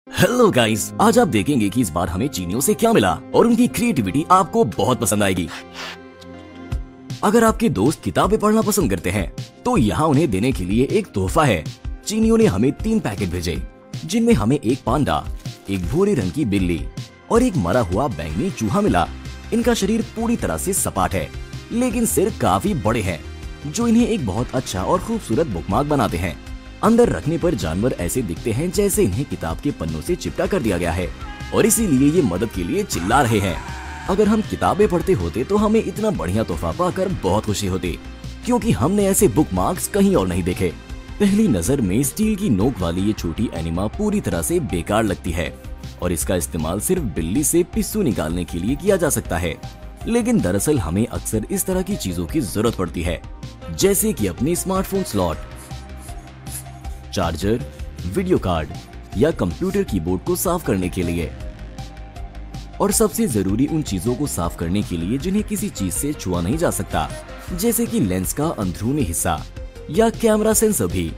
Hello guys, आज आप देखेंगे कि इस बार हमें चीनियों से क्या मिला और उनकी क्रिएटिविटी आपको बहुत पसंद आएगी। अगर आपके दोस्त किताबें पढ़ना पसंद करते हैं तो यहाँ उन्हें देने के लिए एक तोहफा है। चीनियों ने हमें 3 पैकेट भेजे, जिनमें हमें एक पांडा, एक भूरे रंग की बिल्ली और एक मरा हुआ बैंगनी चूहा मिला। इनका शरीर पूरी तरह से सपाट है, लेकिन सिर काफी बड़े हैं, जो इन्हें एक बहुत अच्छा और खूबसूरत बुकमार्क बनाते हैं। अंदर रखने पर जानवर ऐसे दिखते हैं जैसे इन्हें किताब के पन्नों से चिपटा कर दिया गया है और इसीलिए ये मदद के लिए चिल्ला रहे हैं। अगर हम किताबें पढ़ते होते तो हमें इतना बढ़िया तोहफा पाकर बहुत खुशी होती, क्योंकि हमने ऐसे बुकमार्क्स कहीं और नहीं देखे। पहली नजर में स्टील की नोक वाली ये छोटी एनिमा पूरी तरह से बेकार लगती है और इसका इस्तेमाल सिर्फ बिल्ली से पिस्सू निकालने के लिए किया जा सकता है। लेकिन दरअसल हमें अक्सर इस तरह की चीजों की जरूरत पड़ती है, जैसे कि अपने smartphone slot, charger, video card या कंप्यूटर कीबोर्ड को साफ करने के लिए। और सबसे जरूरी उन चीजों को साफ करने के लिए जिन्हें किसी चीज से छुआ नहीं जा सकता, जैसे कि लेंस का अंदरूनी हिस्सा या कैमरा सेंसर भी।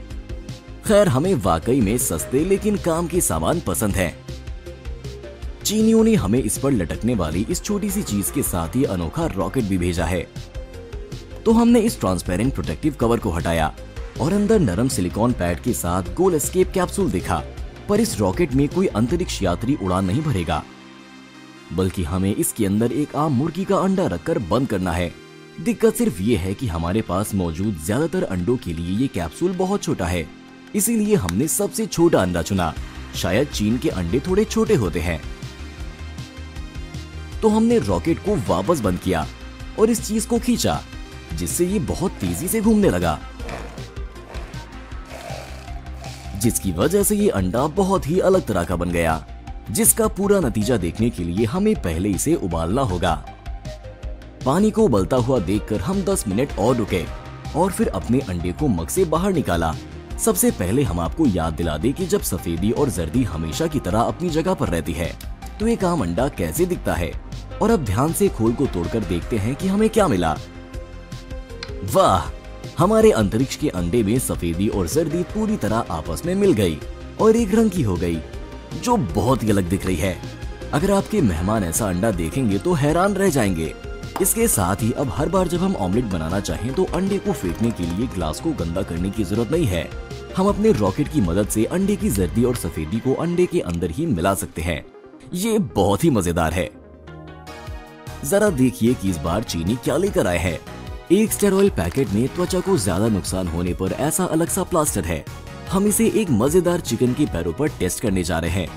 खैर, हमें वाकई में सस्ते लेकिन काम के सामान पसंद हैं। चीनियों ने हमें इस पर लटकने वाली इस छोटी सी चीज के साथ ही अनोखा रॉकेट भी भेजा है। तो हमने इस ट्रांसपेरेंट प्रोटेक्टिव कवर को हटाया और अंदर नरम सिलिकॉन पैड के साथ गोल एस्केप कैप्सूल देखा। पर इस रॉकेट में कोई अंतरिक्ष यात्री उड़ान नहीं भरेगा, बल्कि हमें इसके अंदर एक आम मुर्गी का अंडा रखकर बंद करना है। दिक्कत सिर्फ ये है कि हमारे पास मौजूद ज्यादातर अंडों के लिए ये कैप्सूल बहुत छोटा है, इसीलिए हमने सबसे छोटा अंडा चुना। शायद चीन के अंडे थोड़े छोटे होते हैं। तो हमने रॉकेट को वापस बंद किया और इस चीज को खींचा, जिससे ये बहुत तेजी से घूमने लगा, जिसकी वजह से ये अंडा बहुत ही अलग तरह का बन गया, जिसका पूरा नतीजा देखने के लिए हमें पहले इसे उबालना होगा। पानी को उबलता हुआ देखकर हम 10 मिनट और रुके और फिर अपने अंडे को मग से बाहर निकाला। सबसे पहले हम आपको याद दिला दें कि जब सफेदी और जर्दी हमेशा की तरह अपनी जगह पर रहती है तो एक आम अंडा कैसे दिखता है। और अब ध्यान से खोल को तोड़कर देखते हैं कि हमें क्या मिला। वाह, हमारे अंतरिक्ष के अंडे में सफेदी और जर्दी पूरी तरह आपस में मिल गई और एक रंग की हो गई, जो बहुत ही अलग दिख रही है। अगर आपके मेहमान ऐसा अंडा देखेंगे तो हैरान रह जाएंगे। इसके साथ ही अब हर बार जब हम ऑमलेट बनाना चाहें तो अंडे को फेंटने के लिए ग्लास को गंदा करने की जरूरत नहीं है। हम अपने रॉकेट की मदद से अंडे की जर्दी और सफेदी को अंडे के अंदर ही मिला सकते हैं। ये बहुत ही मजेदार है। जरा देखिए कि इस बार चीनी क्या लेकर आए हैं। एक स्टेरॉइल पैकेट में त्वचा को ज्यादा नुकसान होने पर ऐसा अलग सा प्लास्टर है। हम इसे एक मजेदार चिकन के पैरों पर टेस्ट करने जा रहे हैं,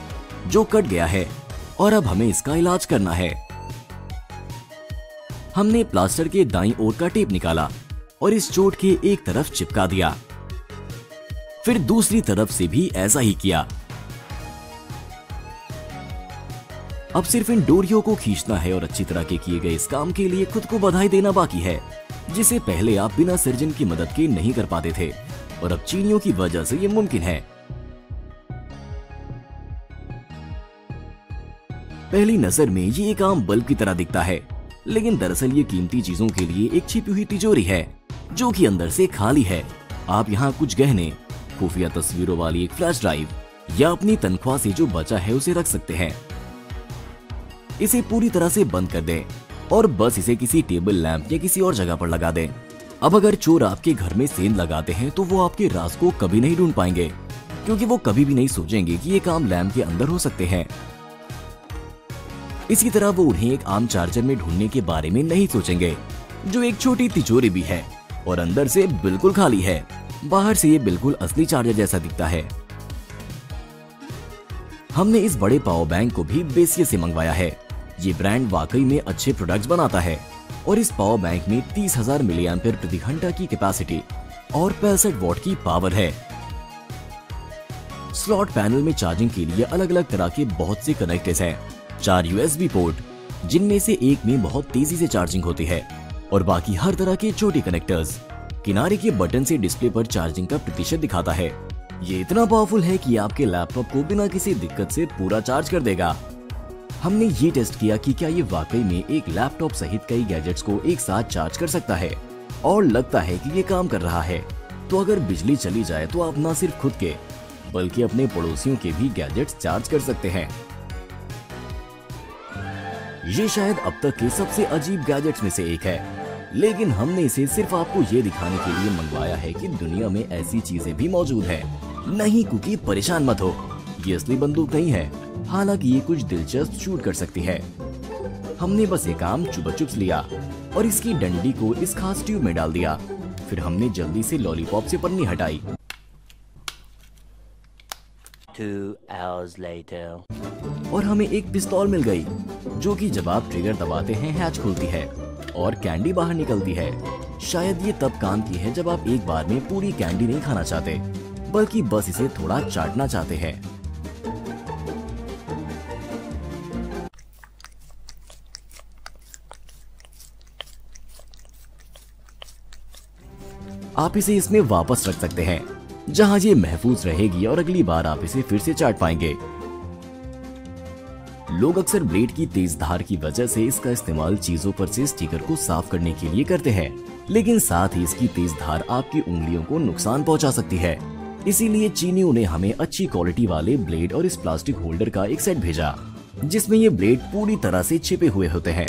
जो कट गया है और अब हमें इसका इलाज करना है। हमने प्लास्टर के दाईं ओर का टेप निकाला और इस चोट के एक तरफ चिपका दिया, फिर दूसरी तरफ से भी ऐसा ही किया। अब सिर्फ इन डोरियों को खींचना है और अच्छी तरह के किए गए इस काम के लिए खुद को बधाई देना बाकी है, जिसे पहले आप बिना सर्जन की मदद के नहीं कर पाते थे और अब चीनियों की वजह से ये मुमकिन है। पहली नजर में ये एक आम बल्ब की तरह दिखता है, लेकिन दरअसल ये कीमती चीजों के लिए एक छिपी हुई तिजोरी है, जो कि अंदर से खाली है। आप यहाँ कुछ गहने, खुफिया तस्वीरों वाली एक फ्लैश ड्राइव या अपनी तनख्वाह से जो बचा है उसे रख सकते हैं। इसे पूरी तरह से बंद कर दें और बस इसे किसी टेबल लैंप या किसी और जगह पर लगा दें। अब अगर चोर आपके घर में सेंध लगाते हैं तो वो आपके राज को कभी नहीं ढूंढ पाएंगे, क्योंकि वो कभी भी नहीं सोचेंगे कि ये काम लैंप के अंदर हो सकते हैं। इसी तरह वो उन्हें एक आम चार्जर में ढूंढने के बारे में नहीं सोचेंगे, जो एक छोटी तिजोरी भी है और अंदर से बिल्कुल खाली है। बाहर से ये बिल्कुल असली चार्जर जैसा दिखता है। हमने इस बड़े पावर बैंक को भी बेसिया से मंगवाया है। ये ब्रांड वाकई में अच्छे प्रोडक्ट्स बनाता है और इस पावर बैंक में 30,000 मिली एम्पीयर प्रति घंटा की कैपेसिटी और 65 वॉट की पावर है। स्लॉट पैनल में चार्जिंग के लिए अलग अलग तरह के बहुत से कनेक्टर्स हैं। 4 USB पोर्ट, जिनमें से एक में बहुत तेजी से चार्जिंग होती है और बाकी हर तरह के छोटे कनेक्टर्स। किनारे के बटन से डिस्प्ले पर चार्जिंग का प्रतिशत दिखाता है। ये इतना पावरफुल है कि आपके लैपटॉप को बिना किसी दिक्कत से पूरा चार्ज कर देगा। हमने ये टेस्ट किया कि क्या ये वाकई में एक लैपटॉप सहित कई गैजेट्स को एक साथ चार्ज कर सकता है और लगता है कि ये काम कर रहा है। तो अगर बिजली चली जाए तो आप न सिर्फ खुद के बल्कि अपने पड़ोसियों के भी गैजेट्स चार्ज कर सकते हैं। ये शायद अब तक के सबसे अजीब गैजेट्स में से एक है, लेकिन हमने इसे सिर्फ आपको ये दिखाने के लिए मंगवाया है कि दुनिया में ऐसी चीजें भी मौजूद हैं। नहीं कुकी, परेशान मत हो, ये असली बंदूक नहीं है। हालांकि ये कुछ दिलचस्प शूट कर सकती है। हमने बस एक आम चुपा चुप्स लिया और इसकी डंडी को इस खास ट्यूब में डाल दिया। फिर हमने जल्दी से लॉलीपॉप से पन्नी हटाई। 2 hours later. और हमें एक पिस्तौल मिल गई, जो कि जब आप ट्रिगर दबाते हैं हैच खुलती है और कैंडी बाहर निकलती है। शायद ये तब काम की है जब आप एक बार में पूरी कैंडी नहीं खाना चाहते, बल्कि बस इसे थोड़ा चाटना चाहते हैं। आप इसे इसमें वापस रख सकते हैं, जहां ये महफूज रहेगी और अगली बार आप इसे फिर से चाट पाएंगे। लोग अक्सर ब्लेड की तेज धार की वजह से इसका इस्तेमाल चीजों पर से स्टिकर को साफ करने के लिए करते हैं, लेकिन साथ ही इसकी तेज धार आपकी उंगलियों को नुकसान पहुंचा सकती है। इसीलिए चीनियों ने हमें अच्छी क्वालिटी वाले ब्लेड और इस प्लास्टिक होल्डर का एक सेट भेजा, जिसमें ये ब्लेड पूरी तरह से छिपे हुए होते हैं।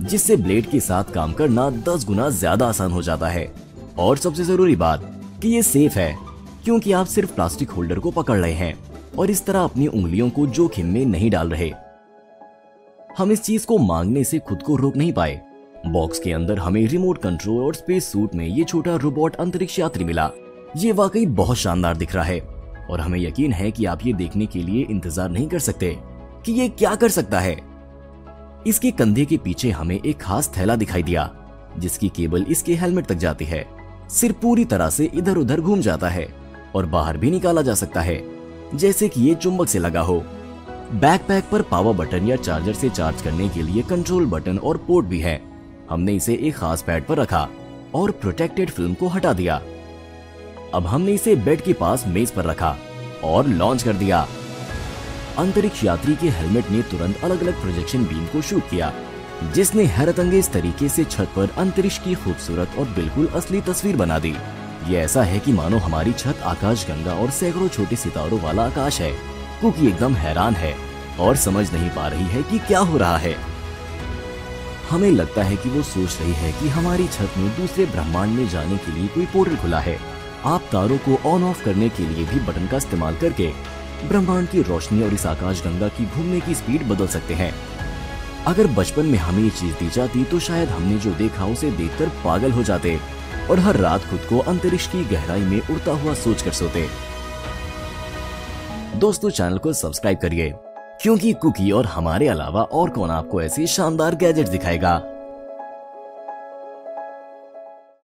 जिससे ब्लेड के साथ काम करना 10 गुना ज्यादा आसान हो जाता है। और सबसे जरूरी बात कि ये सेफ है, क्योंकि आप सिर्फ प्लास्टिक होल्डर को पकड़ रहे हैं और इस तरह अपनी उंगलियों को जोखिम में नहीं डाल रहे। हम इस चीज को मांगने से खुद को रोक नहीं पाए। बॉक्स के अंदर हमें रिमोट कंट्रोल और स्पेस सूट में ये छोटा रोबोट अंतरिक्ष यात्री मिला। ये वाकई बहुत शानदार दिख रहा है और हमें यकीन है कि आप ये देखने के लिए इंतजार नहीं कर सकते कि ये क्या कर सकता है। इसके कंधे के पीछे हमें एक खास थैला दिखाई दिया, जिसकी केबल इसके हेलमेट तक जाती है। सिर पूरी तरह से इधर उधर घूम जाता है और बाहर भी निकाला जा सकता है, जैसे कि ये चुंबक से लगा हो। बैकपैक पर पावर बटन या चार्जर से चार्ज करने के लिए कंट्रोल बटन और पोर्ट भी है। हमने इसे एक खास पैड पर रखा और प्रोटेक्टेड फिल्म को हटा दिया। अब हमने इसे बेड के पास मेज पर रखा और लॉन्च कर दिया। अंतरिक्ष यात्री के हेलमेट ने तुरंत अलग अलग प्रोजेक्शन बीम को शूट किया, जिसने हैरतअंगेज तरीके से छत पर अंतरिक्ष की खूबसूरत और बिल्कुल असली तस्वीर बना दी। ये ऐसा है कि मानो हमारी छत आकाशगंगा और सैकड़ों छोटे सितारों वाला आकाश है। कुकी एकदम हैरान है और समझ नहीं पा रही है कि क्या हो रहा है। हमें लगता है कि वो सोच रही है कि हमारी छत में दूसरे ब्रह्मांड में जाने के लिए कोई पोर्टल खुला है। आप तारों को ऑन ऑफ करने के लिए भी बटन का इस्तेमाल करके ब्रह्मांड की रोशनी और इस आकाशगंगा की घूमने की स्पीड बदल सकते हैं। अगर बचपन में हमें ये चीज दी जाती तो शायद हमने जो देखा उसे देखकर पागल हो जाते और हर रात खुद को अंतरिक्ष की गहराई में उड़ता हुआ सोचकर सोते। दोस्तों, चैनल को सब्सक्राइब करिए, क्योंकि कुकी और हमारे अलावा और कौन आपको ऐसे शानदार गैजेट दिखाएगा।